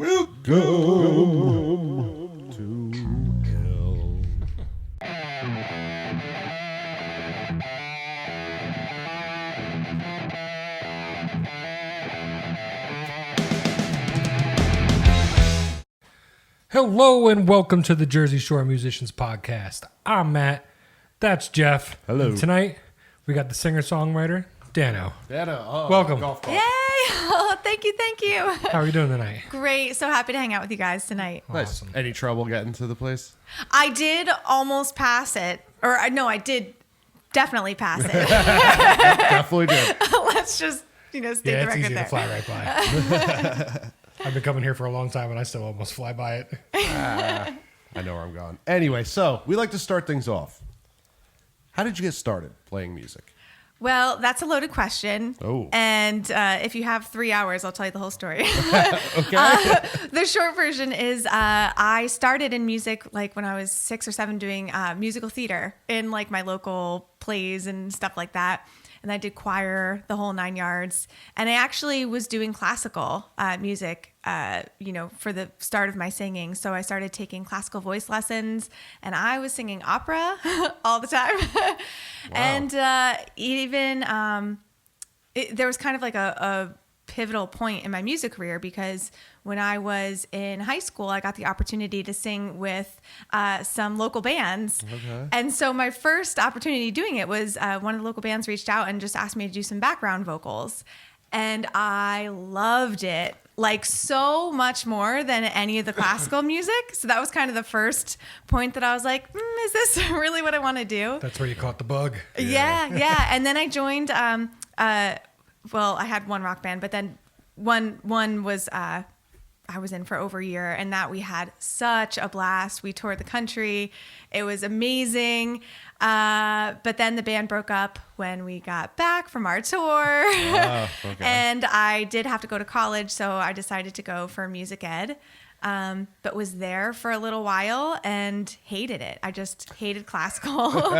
Welcome to hell. Hello and welcome to the Jersey Shore Musicians Podcast. I'm Matt. That's Jeff. Hello. And tonight we got the singer-songwriter Dano. Dano, Welcome. Golf Yay! Oh, thank you. How are you doing tonight? Great. So happy to hang out with you guys tonight. Nice. Awesome. Any trouble getting to the place? I did almost pass it. No, I did definitely pass it. Definitely did. Let's just, state Yeah, the it's record easy there. to fly right by. I've been coming here for a long time and I still almost fly by it. I know where I'm going. Anyway, so we like to start things off. How did you get started playing music? Well, that's a loaded question. Oh. And if you have 3 hours, I'll tell you the whole story. Okay. The short version is I started in music like when I was 6 or 7 doing musical theater in like my local plays and stuff like that. And I did choir, the whole 9 yards. And I actually was doing classical music, for the start of my singing. So I started taking classical voice lessons and I was singing opera all the time. Wow. And there was kind of like a pivotal point in my music career because when I was in high school, I got the opportunity to sing with some local bands. Okay. And so my first opportunity doing it was one of the local bands reached out and just asked me to do some background vocals. And I loved it, like so much more than any of the classical music. So that was kind of the first point that I was like, is this really what I want to do? That's where you caught the bug. Yeah. And then I joined, I had one rock band, but then one was, I was in for over a year, and that we had such a blast. We toured the country. It was amazing. But then the band broke up when we got back from our tour. Oh, okay. And I did have to go to college, so I decided to go for music ed. But was there for a little while and hated it. I just hated classical.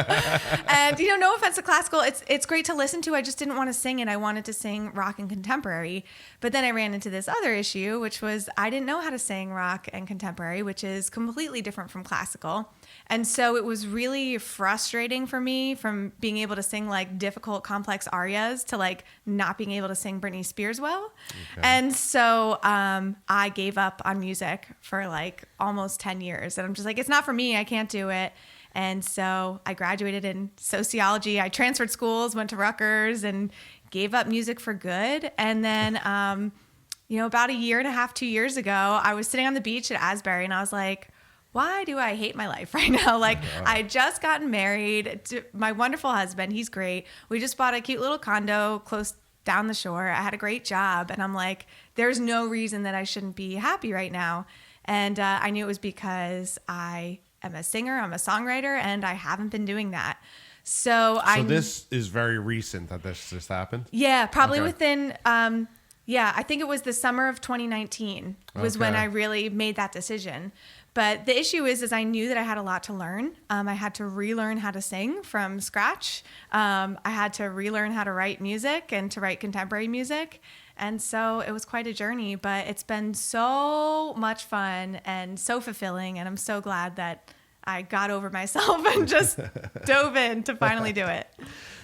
And, no offense to classical. It's great to listen to. I just didn't want to sing it. I wanted to sing rock and contemporary. But then I ran into this other issue, which was I didn't know how to sing rock and contemporary, which is completely different from classical. And so it was really frustrating for me from being able to sing like difficult, complex arias to like not being able to sing Britney Spears well. Okay. And so I gave up on music for like almost 10 years. And I'm just like, it's not for me. I can't do it. And so I graduated in sociology. I transferred schools, went to Rutgers, and gave up music for good. And then, about a year and a half, 2 years ago, I was sitting on the beach at Asbury and I was like, why do I hate my life right now? Like, I had just gotten married to my wonderful husband. He's great. We just bought a cute little condo close down the shore. I had a great job. And I'm like, there's no reason that I shouldn't be happy right now. And I knew it was because I am a singer, I'm a songwriter, and I haven't been doing that. So this is very recent that this just happened? Yeah, probably Okay. within, I think it was the summer of 2019 was when Okay. I really made that decision. But the issue is I knew that I had a lot to learn. I had to relearn how to sing from scratch. I had to relearn how to write music and to write contemporary music. And so it was quite a journey, but it's been so much fun and so fulfilling. And I'm so glad that I got over myself and just dove in to finally do it.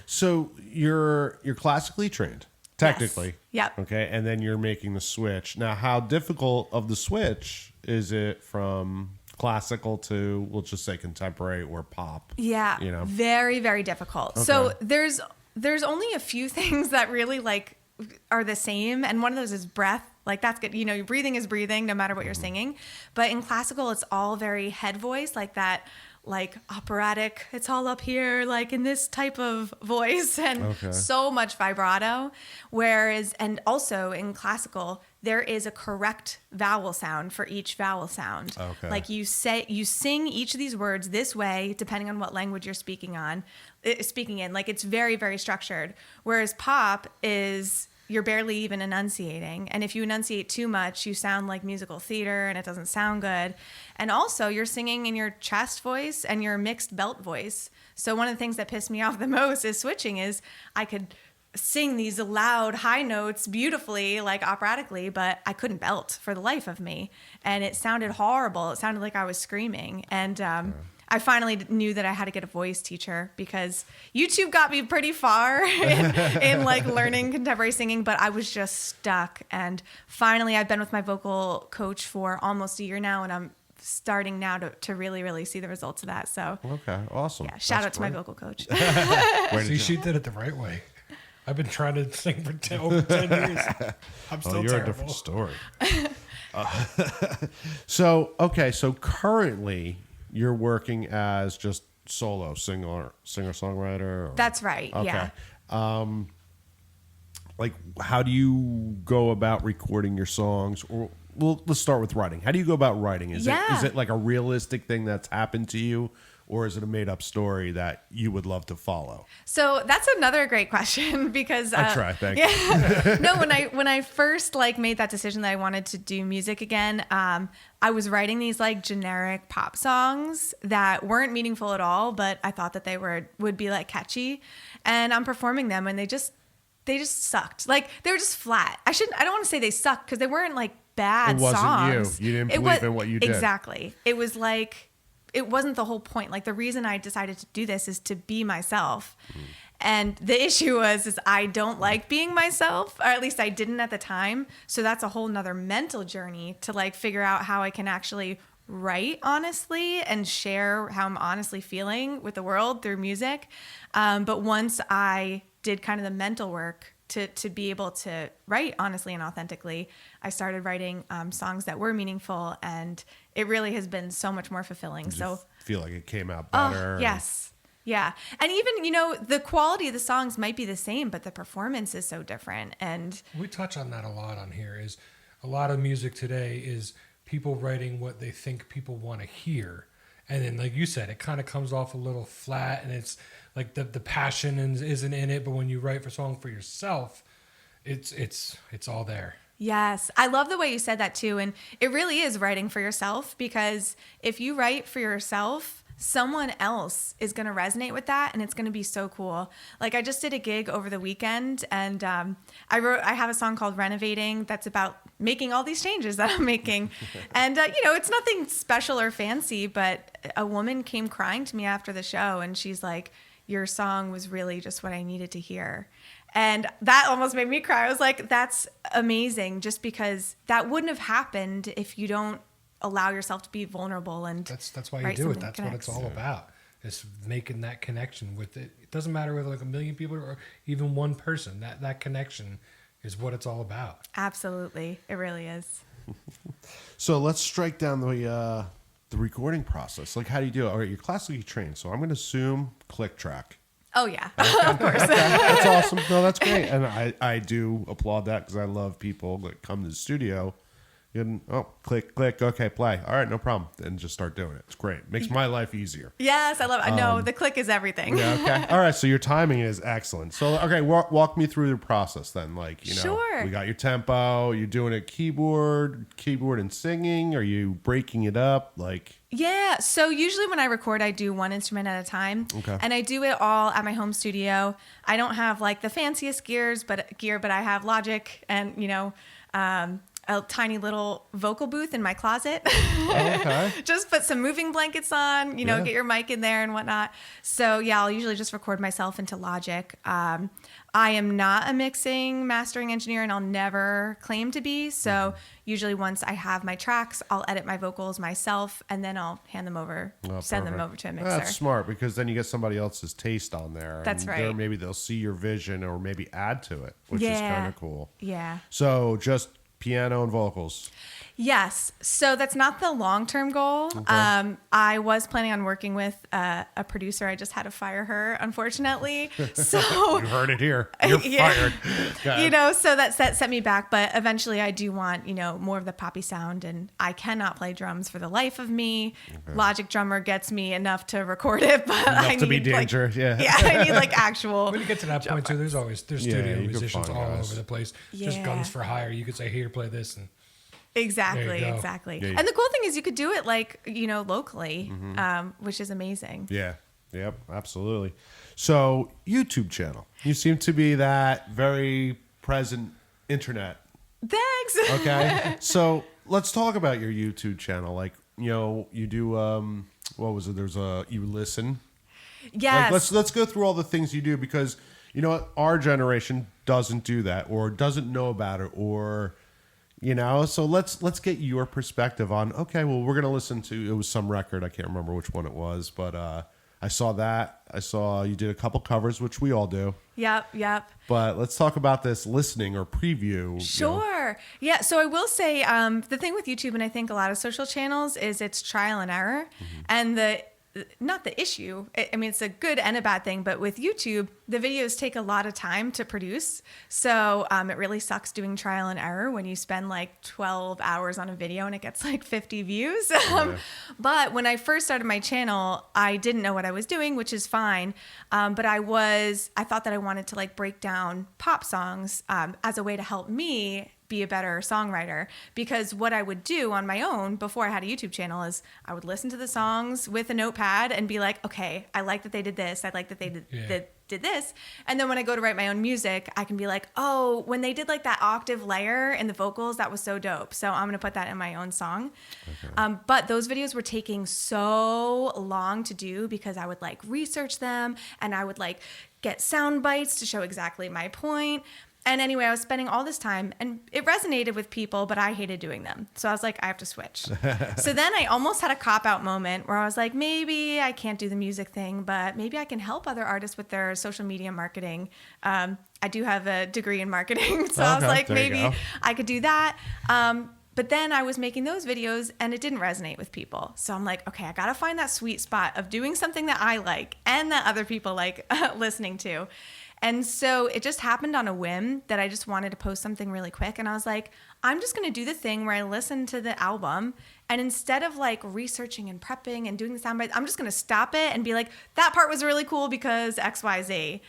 So you're classically trained, technically. Yes. Yep. Okay, and then you're making the switch. Now, how difficult of the switch is it from classical to, we'll just say, contemporary or pop? Yeah, very, very difficult. Okay. So there's only a few things that really like are the same, and one of those is breath. Like that's good. Your breathing is breathing no matter what you're singing. But in classical, it's all very head voice, like that, like operatic. It's all up here, like in this type of voice, and so much vibrato. Whereas, and also in classical, there is a correct vowel sound for each vowel sound. Okay. Like you sing each of these words this way, depending on what language you're speaking in. Like it's very, very structured. Whereas pop is, you're barely even enunciating. And if you enunciate too much, you sound like musical theater and it doesn't sound good. And also you're singing in your chest voice and your mixed belt voice. So one of the things that pissed me off the most is switching is I could sing these loud high notes beautifully, like operatically, but I couldn't belt for the life of me. And it sounded horrible. It sounded like I was screaming. And I finally knew that I had to get a voice teacher because YouTube got me pretty far in like learning contemporary singing, but I was just stuck. And finally, I've been with my vocal coach for almost a year now, and I'm starting now to really, really see the results of that. So, Okay, awesome. yeah, shout out to my vocal coach. See, she did it the right way. I've been trying to sing for over 10 years. I'm still you're terrible. a different story. So currently you're working as just solo singer-songwriter? That's right. Okay. Yeah. Like, how do you go about recording your songs? Or, well, let's start with writing. How do you go about writing? Is it like a realistic thing that's happened to you? Or is it a made-up story that you would love to follow? So that's another great question because I try, thank you. No, when I first like made that decision that I wanted to do music again, I was writing these like generic pop songs that weren't meaningful at all, but I thought that they would be like catchy, and I'm performing them, and they just sucked. Like they were just flat. I don't want to say they sucked because they weren't like bad songs. It wasn't you. You didn't believe in what you did. Exactly. It was like. It wasn't the whole point. Like the reason I decided to do this is to be myself. And the issue is I don't like being myself, or at least I didn't at the time. So that's a whole nother mental journey to like figure out how I can actually write honestly and share how I'm honestly feeling with the world through music. But once I did kind of the mental work to be able to write honestly and authentically, I started writing songs that were meaningful, and it really has been so much more fulfilling. So feel like it came out better. Yes. Yeah. And even, the quality of the songs might be the same, but the performance is so different. And we touch on that a lot on here. Is a lot of music today is people writing what they think people want to hear. And then, like you said, it kind of comes off a little flat, and it's like the passion isn't in it. But when you write a song for yourself, it's all there. yes, I love the way you said that too. And it really is writing for yourself, because if you write for yourself, someone else is going to resonate with that, and it's going to be so cool. Like I just did a gig over the weekend, and I have a song called Renovating that's about making all these changes that I'm making. And, it's nothing special or fancy, but a woman came crying to me after the show, and she's like, your song was really just what I needed to hear. And that almost made me cry. I was like, that's amazing, just because that wouldn't have happened if you don't allow yourself to be vulnerable. And that's why you do it. That's what it's all about. Is making that connection with it. It doesn't matter whether like a million people or even one person. That connection is what it's all about. Absolutely. It really is. So let's strike down the recording process. Like, how do you do it? All right, you're classically trained, so I'm going to assume click track. Oh, yeah. Of course. That's awesome. No, that's great. And I do applaud that, because I love people that come to the studio and, click, okay, play. All right, no problem. And just start doing it. It's great. Makes my life easier. Yes, I love it. No, the click is everything. Yeah, okay. All right, so your timing is excellent. So, okay, walk me through the process then. Like, Sure. we got your tempo. You're doing it keyboard and singing. Are you breaking it up? Like... Yeah. So usually when I record, I do one instrument at a time. Okay. And I do it all at my home studio. I don't have like the fanciest gear, but I have Logic and, a tiny little vocal booth in my closet. Okay. Just put some moving blankets on, get your mic in there and whatnot. So yeah, I'll usually just record myself into Logic. I am not a mixing, mastering engineer, and I'll never claim to be. So usually once I have my tracks, I'll edit my vocals myself, and then I'll hand them over, send them over to a mixer. That's smart, because then you get somebody else's taste on there. That's and right. Maybe they'll see your vision or maybe add to it, which is kind of cool. Yeah. So just piano and vocals. Yes. So that's not the long-term goal. Okay. I was planning on working with a producer. I just had to fire her, unfortunately. So You heard it here. You're fired. So that set me back. But eventually I do want, more of the poppy sound, and I cannot play drums for the life of me. Okay. Logic drummer gets me enough to record it, but I need to be danger. Yeah, I need like actual. When you get to that point too, there's studio musicians all over the place. Yeah. Just guns for hire. You could say, here, play this, and Exactly. Yeah, And the cool thing is you could do it like, locally, which is amazing. Yeah. Yep, absolutely. So, YouTube channel. You seem to be that very present internet. Thanks. Okay. So, let's talk about your YouTube channel. Like, you do what was it? You listen. Yes. Like, let's go through all the things you do, because you know what? Our generation doesn't do that, or doesn't know about it, or so let's get your perspective on, okay, well, we're going to listen to, it was some record, I can't remember which one it was, but I saw that. I saw you did a couple covers, which we all do. Yep. But let's talk about this listening or preview. Sure. Yeah. So I will say the thing with YouTube, and I think a lot of social channels, is it's trial and error. Mm-hmm. And not the issue. I mean, it's a good and a bad thing, but with YouTube, the videos take a lot of time to produce. So it really sucks doing trial and error when you spend like 12 hours on a video and it gets like 50 views. But when I first started my channel, I didn't know what I was doing, which is fine. But I thought that I wanted to like break down pop songs as a way to help me be a better songwriter, because what I would do on my own before I had a YouTube channel is I would listen to the songs with a notepad and be like, okay, I like that they did this. I like that they did this. And then when I go to write my own music, I can be like, oh, when they did like that octave layer in the vocals, that was so dope. So I'm going to put that in my own song. Okay. But those videos were taking so long to do because I would like research them and I would like get sound bites to show exactly my point. And anyway, I was spending all this time and it resonated with people, but I hated doing them. So I was like, I have to switch. So then I almost had a cop-out moment where I was like, maybe I can't do the music thing, but maybe I can help other artists with their social media marketing. I do have a degree in marketing. So I was like, maybe I could do that. But then I was making those videos and it didn't resonate with people. So I'm like, okay, I got to find that sweet spot of doing something that I like and that other people like listening to. And so it just happened on a whim that I just wanted to post something really quick. And I was like, I'm just going to do the thing where I listen to the album. And instead of like researching and prepping and doing the sound bites, I'm just going to stop it and be like, that part was really cool because X, Y, Z.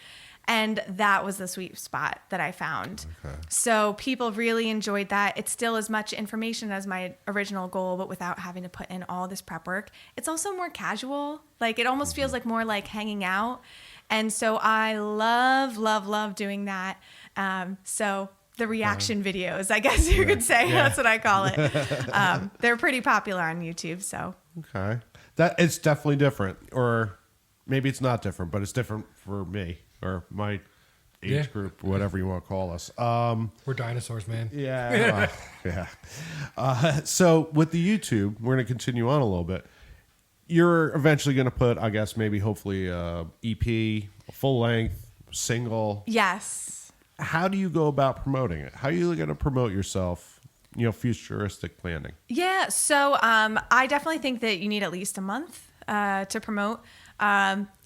And that was the sweet spot that I found. Okay. So people really enjoyed that. It's still as much information as my original goal, but without having to put in all this prep work. It's also more casual. Like it almost feels like more like hanging out. And so I love doing that. So the reaction videos, I guess you could say, that's what I call it. They're pretty popular on YouTube. So okay, that it's definitely different, or maybe it's not different, but it's different for me or my age group, whatever you want to call us. We're dinosaurs, man. Yeah, so with the YouTube, we're going to continue on a little bit. You're eventually going to put, I guess, maybe hopefully EP, a full length, single. Yes. How do you go about promoting it? How are you going to promote yourself, futuristic planning? Yeah. So I definitely think that you need at least a month to promote.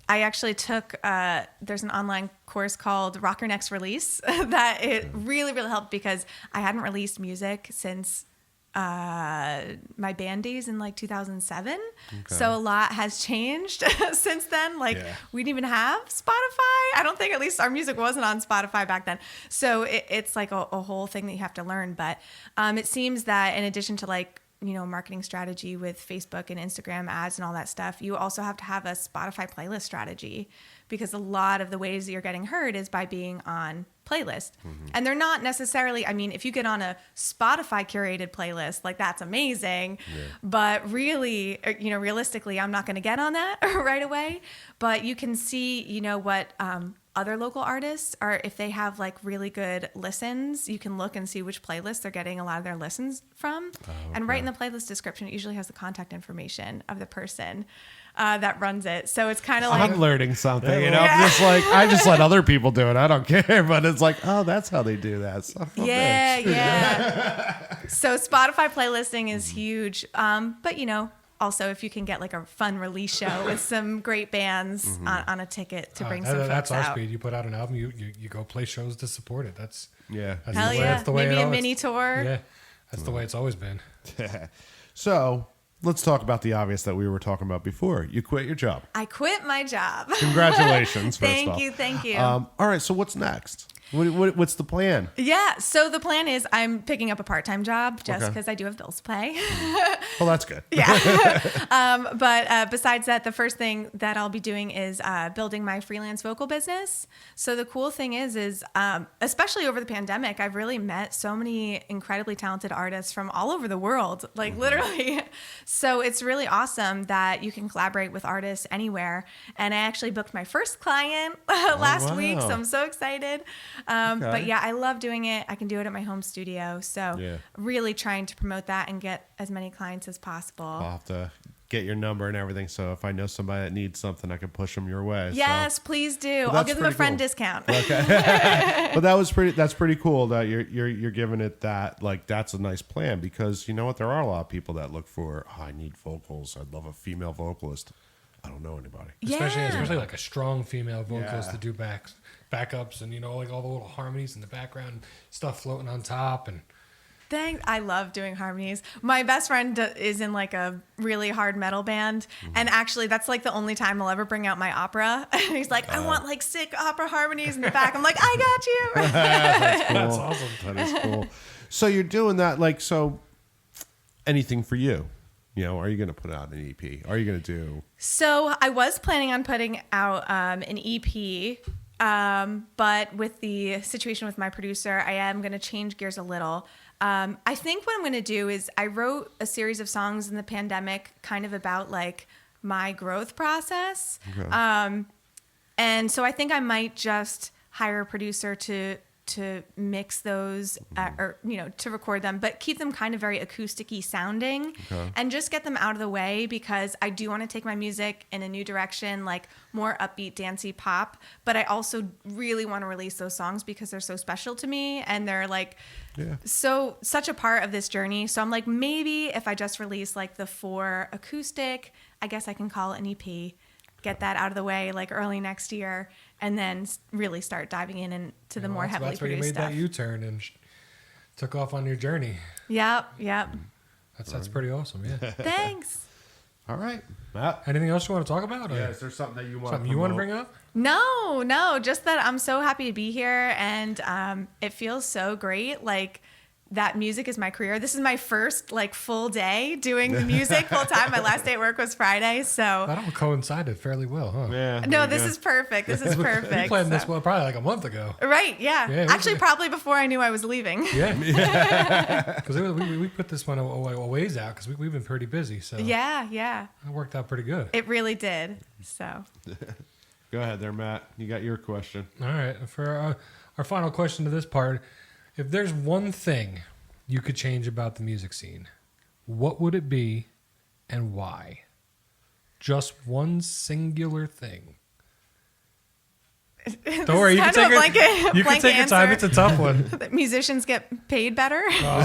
I actually took, there's an online course called Rock Your Next Release that it really helped because I hadn't released music since my band days in like 2007. Okay. So a lot has changed since then. Like we didn't even have Spotify. I don't think, at least our music wasn't on Spotify back then. So it's like a whole thing that you have to learn. But it seems that in addition to like, marketing strategy with Facebook and Instagram ads and all that stuff, you also have to have a Spotify playlist strategy, because a lot of the ways that you're getting heard is by being on playlist. Mm-hmm. And they're not necessarily, if you get on a Spotify curated playlist, like that's amazing. Yeah. But really, realistically, I'm not going to get on that right away. But you can see, what other local artists are, if they have like really good listens, you can look and see which playlist they're getting a lot of their listens from. Oh, okay. And right in the playlist description, it usually has the contact information of the person that runs it. So it's kind of like, I'm learning something, just like, I just let other people do it. I don't care, but it's like, oh, that's how they do that. So, So Spotify playlisting is huge. But also if you can get like a fun release show with some great bands on a ticket to bring some folks that's our out. speed. You put out an album, you go play shows to support it. That's That's the way maybe a mini tour. Yeah, that's the way it's always been. So let's talk about the obvious that we were talking about before. You quit your job. I quit my job. Congratulations. Thank you. All right. So what's next? What's the plan? Yeah. So the plan is I'm picking up a part-time job just because I do have bills to pay. Well, that's good. Yeah. But besides that, the first thing that I'll be doing is building my freelance vocal business. So the cool thing is especially over the pandemic, I've really met so many incredibly talented artists from all over the world, like literally. So it's really awesome that you can collaborate with artists anywhere. And I actually booked my first client last week, so I'm so excited. But yeah, I love doing it. I can do it at my home studio. So really trying to promote that and get as many clients as possible. I'll have to get your number and everything. So if I know somebody that needs something, I can push them your way. Yes, please do. I'll give them a friend discount. Okay. But that's pretty cool that you're giving it that, like, that's a nice plan, because you know what? There are a lot of people that look for, I need vocals. I'd love a female vocalist. I don't know anybody. Yeah. Especially like a strong female vocalist to do backups and, like all the little harmonies in the background, stuff floating on top. And Thanks. I love doing harmonies. My best friend is in like a really hard metal band. And actually that's like the only time I'll ever bring out my opera. And he's like, I want like sick opera harmonies in the back. I'm like, I got you. That's cool. That's awesome. That is cool. So you're doing that, like, so anything for you? Are you going to put out an EP? Are you going to do? So I was planning on putting out an EP, but with the situation with my producer, I am going to change gears a little. I think what I'm going to do is I wrote a series of songs in the pandemic kind of about like my growth process. Okay. And so I think I might just hire a producer to mix those or to record them, but keep them kind of very acoustic-y sounding. Okay. And just get them out of the way, because I do want to take my music in a new direction, like more upbeat, dancey pop, but I also really want to release those songs because they're so special to me and they're like such a part of this journey. So I'm like, maybe if I just release like the 4 acoustic, I guess I can call it an EP, get that out of the way like early next year, and then really start diving into the more heavily produced stuff. That's where you made that U-turn and took off on your journey. Yep. That's pretty awesome, yeah. Thanks. All right. Matt? Anything else you want to talk about? Yeah, is there something that you want to bring up? No, just that I'm so happy to be here, and it feels so great. Like, that music is my career. This is my first like full day doing the music full time. My last day at work was Friday, so that all coincided fairly well, huh? Yeah. No, this is perfect. This is perfect. You planned this probably like a month ago, right? Yeah. Actually, probably before I knew I was leaving. Yeah. Because we put this one a ways out because we've been pretty busy. So yeah, it worked out pretty good. It really did. So go ahead, there, Matt. You got your question. All right. For our final question to this part. If there's one thing you could change about the music scene, what would it be and why? Just one singular thing. Don't worry, you can take your time. It's a tough one. That musicians get paid better. All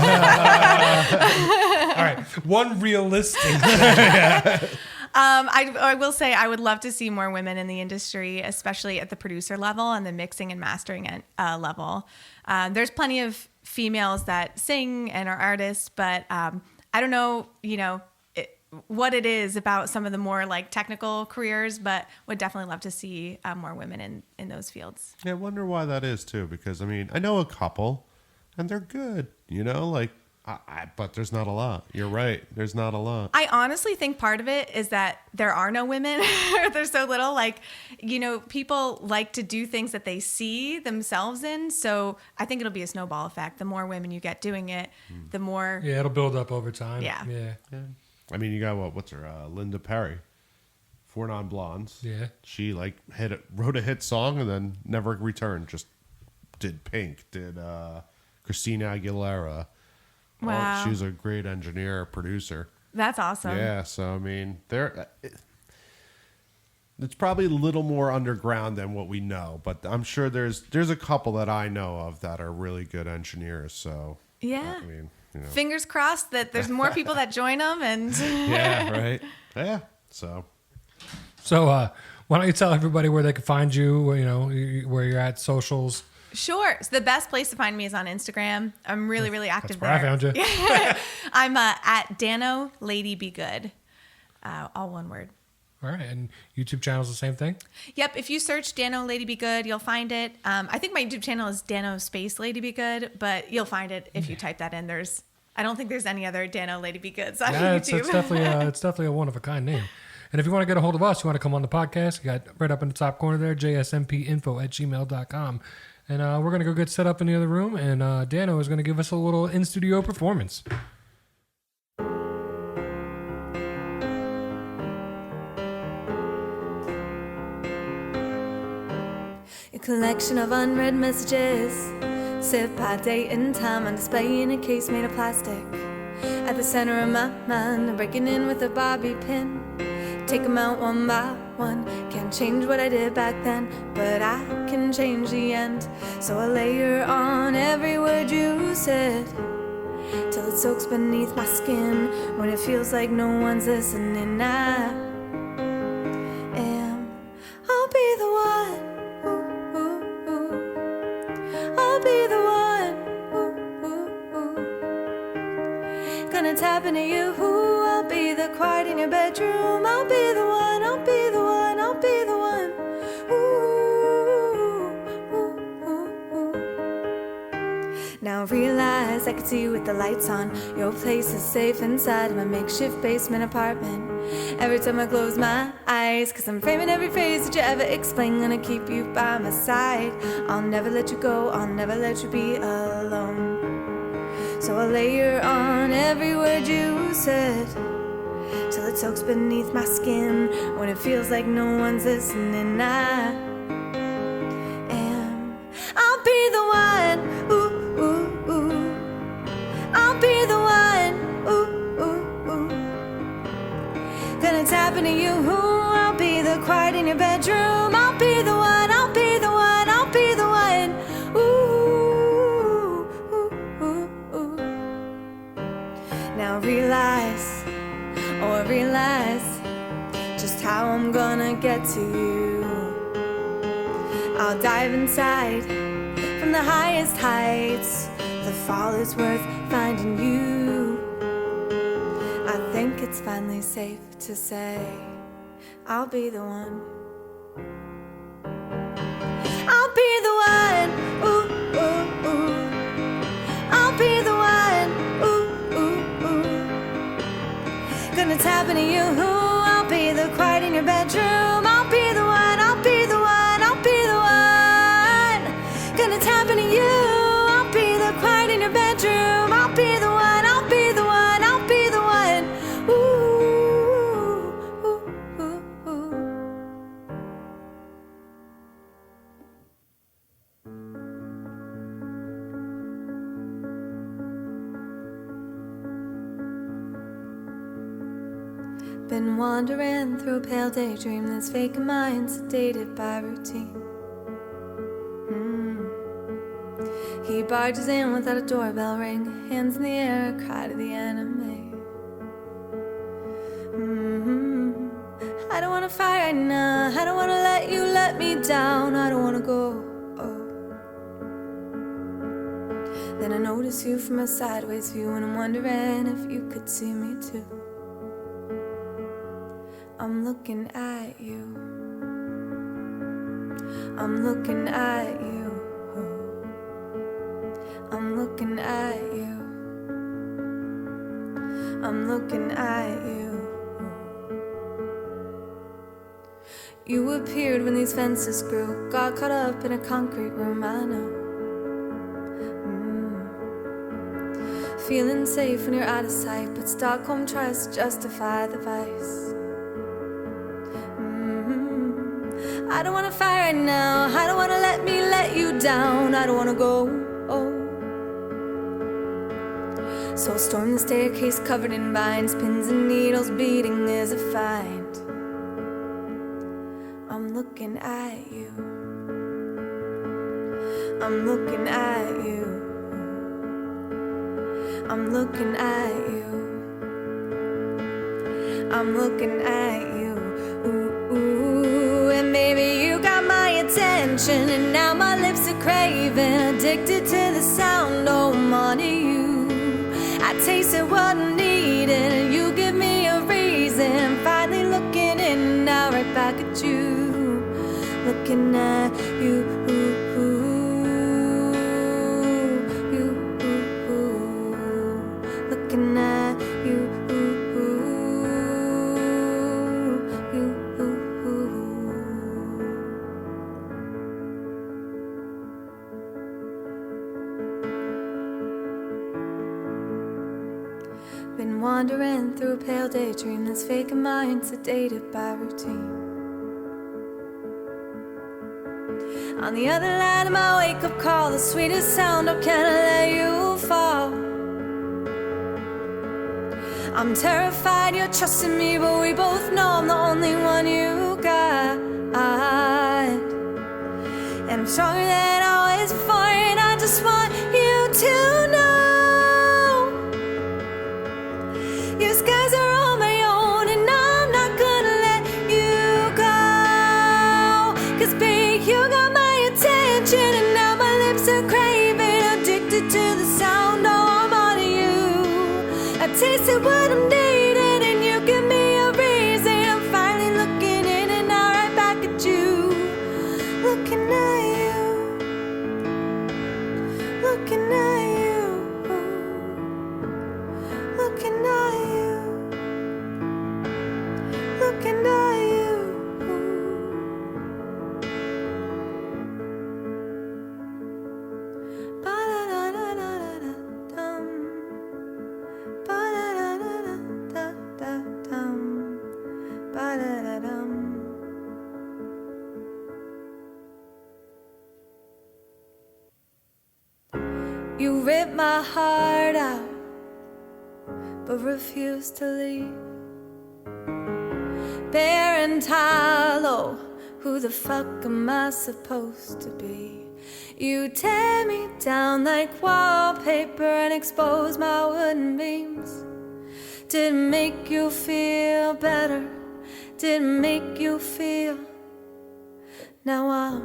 right, one realistic thing. I will say I would love to see more women in the industry, especially at the producer level and the mixing and mastering level. There's plenty of females that sing and are artists, but I don't know, what it is about some of the more like technical careers, but would definitely love to see more women in those fields. Yeah, I wonder why that is too, because I mean, I know a couple and they're good, but there's not a lot. You're right. There's not a lot. I honestly think part of it is that there are no women. There's so little. Like, people like to do things that they see themselves in. So I think it'll be a snowball effect. The more women you get doing it, the more. Yeah, it'll build up over time. Yeah. I mean, you got what's her? Linda Perry. 4 Non-Blondes. Yeah. She wrote a hit song and then never returned. Just did Pink, did Christina Aguilera. Wow. She was a great engineer, producer. That's awesome. Yeah, so I mean, it's probably a little more underground than what we know, but I'm sure there's a couple that I know of that are really good engineers. So yeah, I mean, fingers crossed that there's more people that join them. And yeah, right. Yeah. So why don't you tell everybody where they can find you? Where you're at, socials. Sure. So the best place to find me is on Instagram. I'm really, really active there. That's where I found you. I'm at Dano Lady Be Good. All one word. All right. And YouTube channel is the same thing? Yep. If you search Dano Lady Be Good, you'll find it. I think my YouTube channel is Dano Space Lady Be Good, but you'll find it if you type that in. I don't think there's any other Dano Lady Be Goods on YouTube. It's definitely a one of a kind name. And if you want to get a hold of us, you want to come on the podcast, you got right up in the top corner there, jsmpinfo@gmail.com. And we're going to go get set up in the other room, and Dano is going to give us a little in-studio performance. A collection of unread messages, set by date and time on display in a case made of plastic. At the center of my mind, I'm breaking in with a bobby pin. Take them out one by one. Can't change what I did back then, but I can change the end. So I layer on every word you said, till it soaks beneath my skin. When it feels like no one's listening, I'll be the one. Ooh, ooh, ooh. I'll be the one. Ooh, ooh, ooh. Gonna tap into you. I'll be the quiet in your bedroom. I'll be the one. I'll be the one. I'll be the one. Ooh, ooh, ooh, ooh. Now I realize I can see you with the lights on. Your place is safe inside my makeshift basement apartment. Every time I close my eyes, 'cause I'm framing every phrase that you ever explain. Gonna keep you by my side. I'll never let you go. I'll never let you be alone. So I'll layer on every word you said, till it soaks beneath my skin. When it feels like no one's listening, I'll be the one. Ooh, ooh, ooh. I'll be the one. Ooh, ooh, ooh. Gonna tap into you. I'll be the quiet in your bedroom. I'll be the one. I'll be the one. I'll be the one. Ooh, ooh, ooh, ooh. Now I realize just how I'm gonna get to you. I'll dive inside from the highest heights. The fall is worth finding you. I think it's finally safe to say I'll be the one. I'll be the one. Ooh, ooh, ooh. I'll be the one. Ooh, ooh, ooh. Gonna tap into you. I'll be the quiet in your bedroom. I'll be the one. I'll be the one. I'll be the one. Gonna tap into you. I'll be the quiet in your bedroom. I'll be the one. I'll be the one. I'll be the one. Ooh, ooh, ooh, ooh. Been wandering through a pale daydream that's vacant mind, sedated by routine. He barges in without a doorbell ring, hands in the air, a cry to the enemy. I don't wanna fight right now. I don't wanna let you let me down. I don't wanna go. Then I notice you from a sideways view, and I'm wondering if you could see me too. I'm looking at you. I'm looking at you. I'm looking at you. I'm looking at you. You appeared when these fences grew. Got caught up in a concrete room, I know. Feeling safe when you're out of sight, but Stockholm tries to justify the vice. I don't wanna fight right now. I don't wanna let me let you down. I don't wanna go. So I'll storm the staircase covered in vines, pins and needles beating as a find. I'm looking at you. I'm looking at you. I'm looking at you. I'm looking at you. Ooh, ooh. And maybe you got my attention, and now my lips are craving, addicted to the sound. Oh, I'm on to you. I tasted what I needed, and you give me a reason. Finally looking in at you, looking at you. Looking at you. Been wandering through a pale daydream that's vacant mind, sedated by routine. On the other line of my wake-up call, the sweetest sound, oh, can I let you fall? I'm terrified you're trusting me, but we both know I'm the only one you got. And I'm stronger than always before, and I just want you to know your skies are all my own, and I'm not gonna let you go. 'Cause babe, you got my attention, and now my lips are craving, addicted to the sound, oh, I'm on you. I tasted what I'm needing, and you give me a reason. I'm finally looking in and out right back at you. Looking at you. Looking at you. Looking at you. Looking at you. Ba-da-da-da-da-da-dum. Ba-da-da-da-da-da-dum. Ba-da-da-dum. You ripped my heart out, but refuse to leave. Bare and hollow, who the fuck am I supposed to be? You tear me down like wallpaper and expose my wooden beams. Didn't make you feel better, didn't make you feel. Now I'm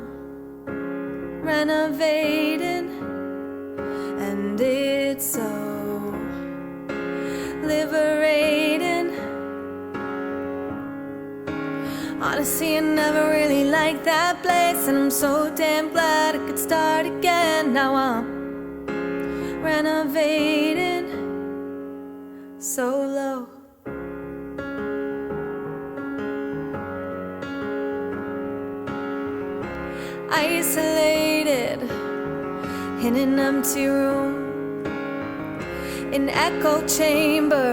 renovating, and it's so liberating. Honestly, I never really liked that place, and I'm so damn glad I could start again. Now I'm renovating so low. Isolated in an empty room, an echo chamber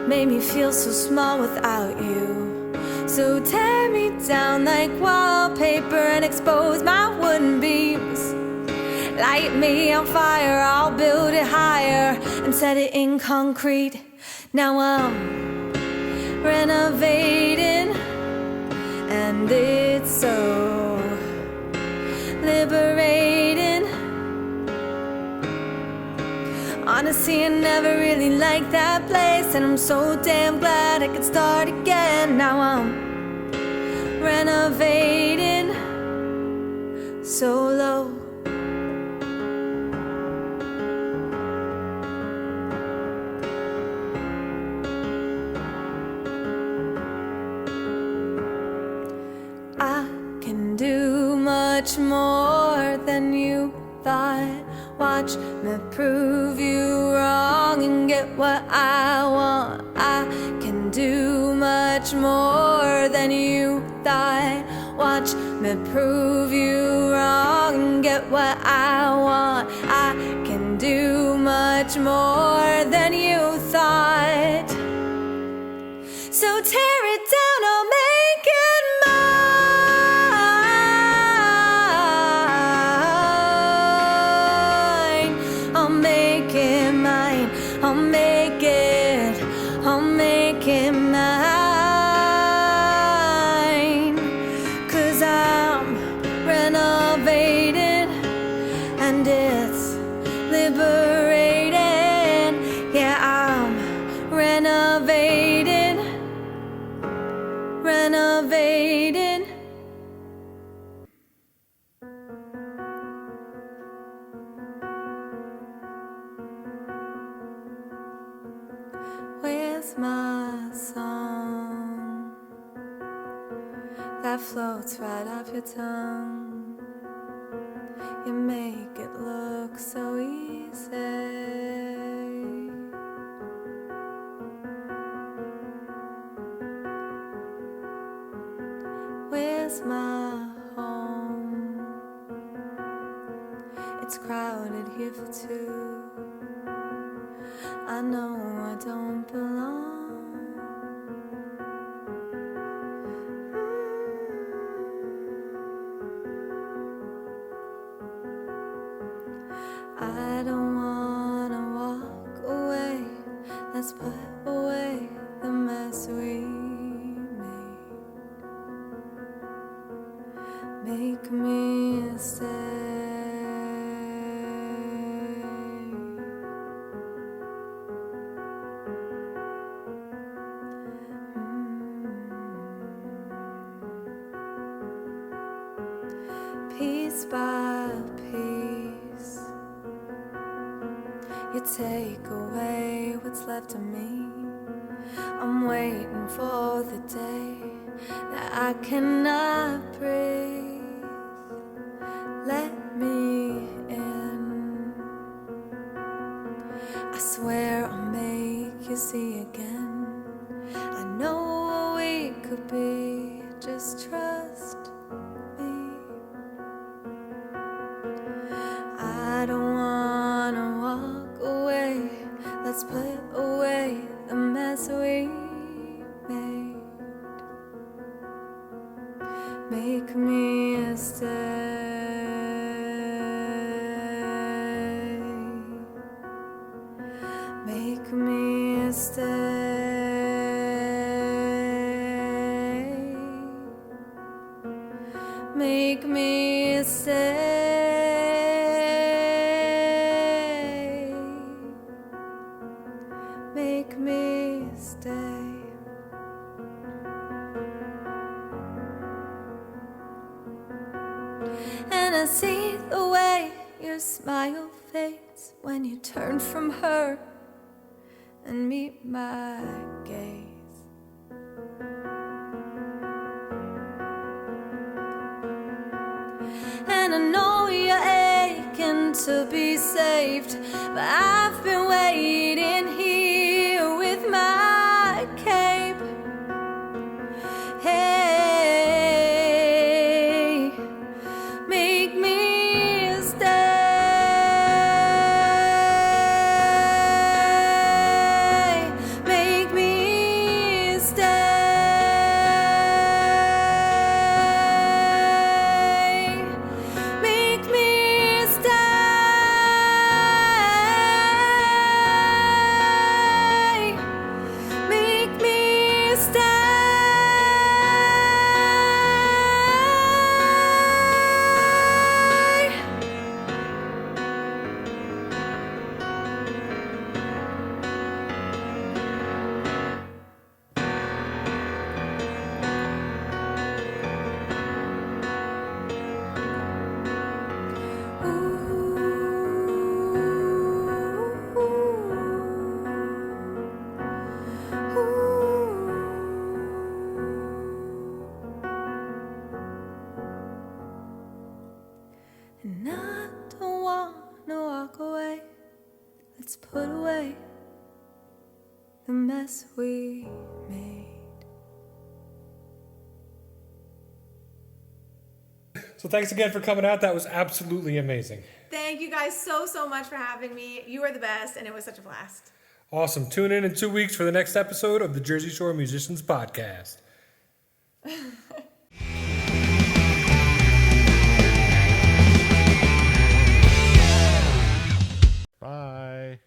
made me feel so small without you. So tear me down like wallpaper and expose my wooden beams. Light me on fire, I'll build it higher and set it in concrete. Now I'm renovating, and it's so liberating. Honestly, I never really liked that place, and I'm so damn glad I could start again. Now I'm renovating so low. I can do much more than you thought. Watch me prove you wrong and get what I want. I can do much more than you thought. Watch me prove you wrong and get what I want. I can do much more than you thought. So tear it down, I'll make it mine. I'll make it mine. I'll make it mine. 'Cause I'm renovated, and it's liberating. Yeah, I'm renovating. Renovating. Where's my song that floats right off your tongue. You make it look so easy. Where's my home? It's crowded here for two. I know I don't belong. I don't wanna walk away. Let's put away the mess we made. Make me stay. Piece by piece, you take away what's left of me. I'm waiting for the day that I cannot breathe. Let me in. I swear I'll make you see again. I know what we could be, just trust me. I don't wanna walk away. Let's put away the mess we made. Make me stay. Make me stay. Make me stay. Make me stay. And I see the way your smile fades when you turn from her and meet my gaze. And I know you're aching to be saved, but I've been waiting here with my cape. Hey, make me stay. Make me stay. Make me stay. Make me stay. And I don't wanna walk away. Let's put away the mess we made. So thanks again for coming out. That was absolutely amazing. Thank you guys so much for having me. You are the best, and it was such a blast. Awesome. Tune in 2 weeks for the next episode of the Jersey Shore Musicians Podcast. Bye.